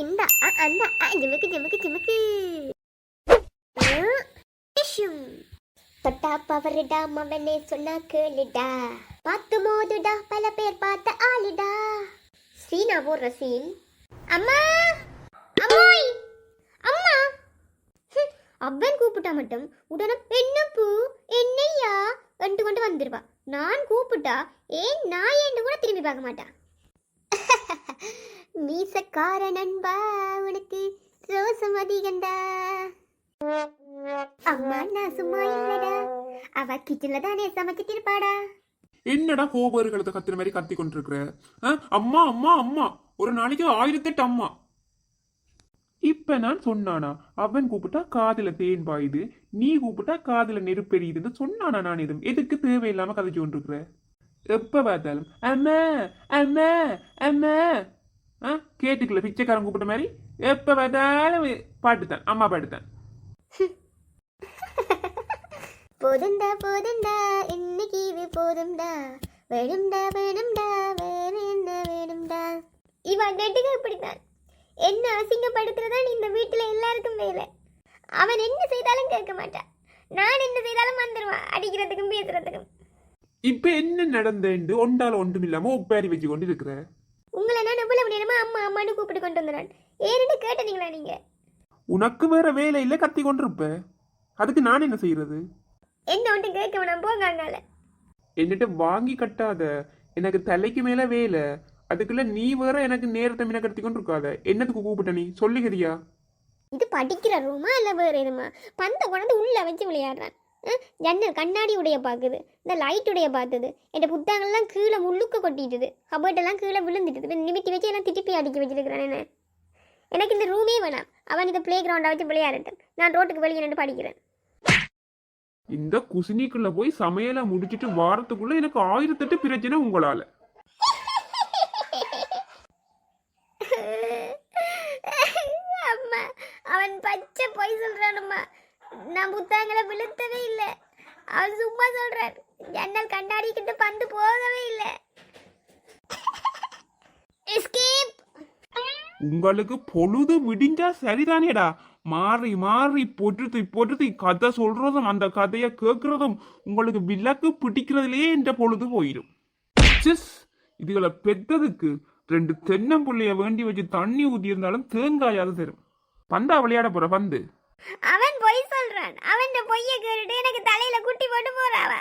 இந்த அந்த ஜிமுக்கு ஜிமுக்கு ஜிமுக்கு தொட்டா பவருடா மவனே சொன்னா கேளுடா பார்த்து மோதுடா பல பேர் பார்த்த ஆளுடா சீனா போடுற சீன் அம்மா அம்மாய் அம்மா அவன் கூப்பிட்டா மட்டும் உடனே என்னப்பு என்னையா கண்டு கொண்டு வந்துருவா. நான் கூப்பிட்டா ஏன் நான் ஏன்னு கூட திரும்பி பார்க்க மாட்டா. மீசக்கார நண்பா உனக்கு ரோசம் அதிகண்டா. அம்மா நான் சும்மா இல்லடா, அவ கிச்சன்ல தானே சமைச்சிட்டு இருப்பாடா. என்னடா கோபர் கழுத்த கத்துற மாதிரி கத்தி கொண்டிருக்கிற? அம்மா அம்மா அம்மா ஒரு நாளைக்கு 1008 அம்மா. இப்ப நான் சொன்னானா அவன் கூப்பிட்டா காதுல தேன் பாயுது, நீ கூப்பிட்டா காதுல நெருப்பெரியுதுன்னு சொன்னானா? நான் எதுக்கு தேவையில்லாம கதைச்சு கொண்டிருக்கிற? எப்ப பார்த்தாலும் அம்மா அம்மா அம்மா கேட்டுக்கல பிச்சைக்காரன் கூப்பிட்ட மாதிரி எப்ப பார்த்தாலும் பாட்டுத்தான், அம்மா பாட்டுத்தான். போதுண்டா போதுண்டா இன்னைக்கு இது போதும்டா, வேணும்டா வேணும்டா வேற என்ன வேணும்டா. இவன் நெட்டுக்கு இப்படித்தான் என்ன அசிங்கப்படுத்துறதான் இந்த வீட்டுல எல்லாருக்கும் வேலை. அவன் என்ன செய்தாலும் கேட்க மாட்டான், நான் என்ன செய்தாலும் வந்துருவான் அடிக்கிறதுக்கும் பேசுறதுக்கும். இப்ப என்ன நடந்து ஒன்றால ஒன்றும் இல்லாம ஒப்பாரி வச்சு கொண்டு இருக்கிற? உங்களை நான் எவ்வளவு நேரமா அம்மா அம்மான்னு கூப்பிட்டு கொண்டு வந்துடுறேன், ஏன்னு கேட்டீங்களா நீங்க? உனக்கு வேற வேலை இல்ல, கத்தி கொண்டிருப்ப, அதுக்கு நான் என்ன செய்யறது? என்ன ஒன்று கேட்க வேணாம் போங்க. என்னட்டு வாங்கி கட்டாத, எனக்கு தலைக்கு மேல வேலை, அதுக்குள்ள நீ வேற எனக்கு நேரத்தை மீன கட்டி கொண்டு இருக்காத. என்னத்துக்கு கூப்பிட்ட நீ சொல்லுகிறியா? இது படிக்கிற ரூமா இல்ல வேற எதுமா? பந்த கொண்டு உள்ள வச்சு விளையாடுறான். ஜன்னல் கண்ணாடி உடைய பாக்குது, இந்த லைட் உடைய பார்த்தது, என் புத்தகங்கள்லாம் கீழே முள்ளுக்க கொட்டிட்டுது, கபோர்டெல்லாம் கீழே விழுந்துட்டு நிமித்தி வச்சு எல்லாம் திட்டிப்பி அடிக்க வச்சிருக்கிறான். என்ன எனக்கு இந்த ரூமே வேணாம், அவன் இந்த பிளே கிரவுண்டா வச்சு விளையாடட்டும், நான் ரோட்டுக்கு வெளியே நின்று படிக்கிறேன். இந்த குசினிக்குள்ள போய் சமையலை முடிச்சிட்டு வாரத்துக்குள்ள எனக்கு 1008 பிரச்சனை உங்களால. அம்மா அவன் பச்சை போய் சொல்றானும்மா, நான் புத்தகங்களை விழுத்தவே இல்லை, அவன் சும்மா சொல்றான். ஜன்னல் கண்ணாடி கிட்ட பந்து போகவே இல்லை. உங்களுக்கு பொழுது விடிஞ்சா சரிதானேடா, மாறி மாறி பொற்றுத்தி கதை சொல்றதும் அந்த கதையை கேட்கறதும் உங்களுக்கு விளக்கு பிடிக்கிறதுலயே என்ற பொழுது போயிடும். இதுகளை பெத்ததுக்கு 2 தென்னம்புள்ளைய வேண்டி வச்சு தண்ணி ஊத்தி இருந்தாலும் தேங்காயாவது தரும். பந்தா விளையாட போற பந்து. அவன் பொய் சொல்றான், அவன் பொய்ய கேட்டுட்டு எனக்கு தலையில குட்டி போட்டு போறாவ.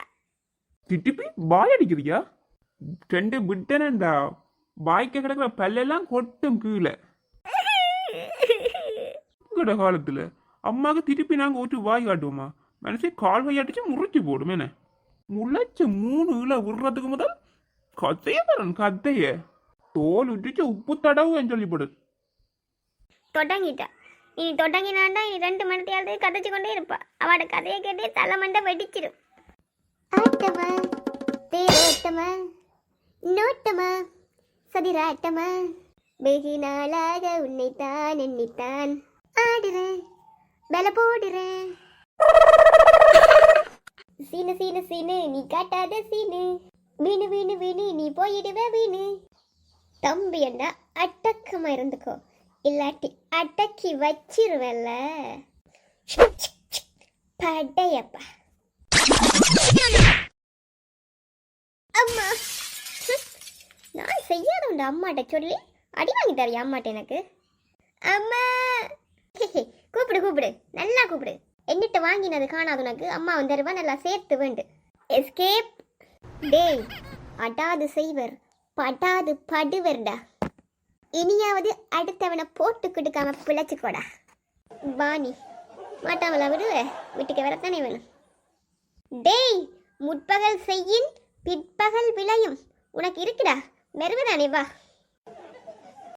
திட்டிப்பி பாய் அடிக்கிறியா? 2 விட்டனண்டா, பாய்க்க கிடக்குற பல்லெல்லாம் கொட்டும் கீழே. காலத்துல அம்மாவுக்கு திருப்பி நாங்க ஒரு வாய் காட்டுவோமா? மனசே கால் வாயாட்டிச்சு முறைச்சு போடும். என்ன முளைச்ச 3 இலை விடுறதுக்கு முதல் கதைய தரன், கதைய தோல் விட்டுச்சு உப்பு தடவுன்னு சொல்லிப்படு. தொடங்கிட்டா இனி தொடங்கினாண்டா இனி 2 மணி நேரத்துக்கு கதைச்சு கொண்டே இருப்பா. அவட கதையை கேட்டே தலைமண்டை வெடிச்சிடும். ஆட்டமா தேரோட்டமா நோட்டமா சதிராட்டமா வெகு நாளாக உன்னைத்தான் எண்ணித்தான் ஆடுறேன் பல போடுறேன். சீனு சீனு சீனு நீ காட்டாத சீனு, வீணு வீணு வீணு நீ போயிடுவ வீணு. தம்பி என்ன அட்டக்கமா இருந்துக்கோ, இல்லாட்டி அடக்கி வச்சிருவல்ல படையப்பா. அம்மா நான் செய்யாத உண்டு அம்மாட்ட சொல்லி அடி வாங்கி தரியா அம்மாட்ட எனக்கு? அம்மா கூப்பிடு கூப்பிடு நல்லா கூப்பிடு. என்னிட்ட வாங்கினது காணாது உனக்கு, அம்மா வந்துருவா நல்லா சேர்த்து வேண்டு. எஸ்கேப் டேய், அடாது செய்வர் படாது படுவர்டா. இனியாவது அடுத்தவனை போட்டு கொடுக்காம பிழைச்சுக்கோடா. வாணி மாட்டாமலா விடுவ, வீட்டுக்கு வரத்தானே வேணும். டேய் முற்பகல் செய்யின் பிற்பகல் விளையும், உனக்கு இருக்குடா மெருவதானே வா.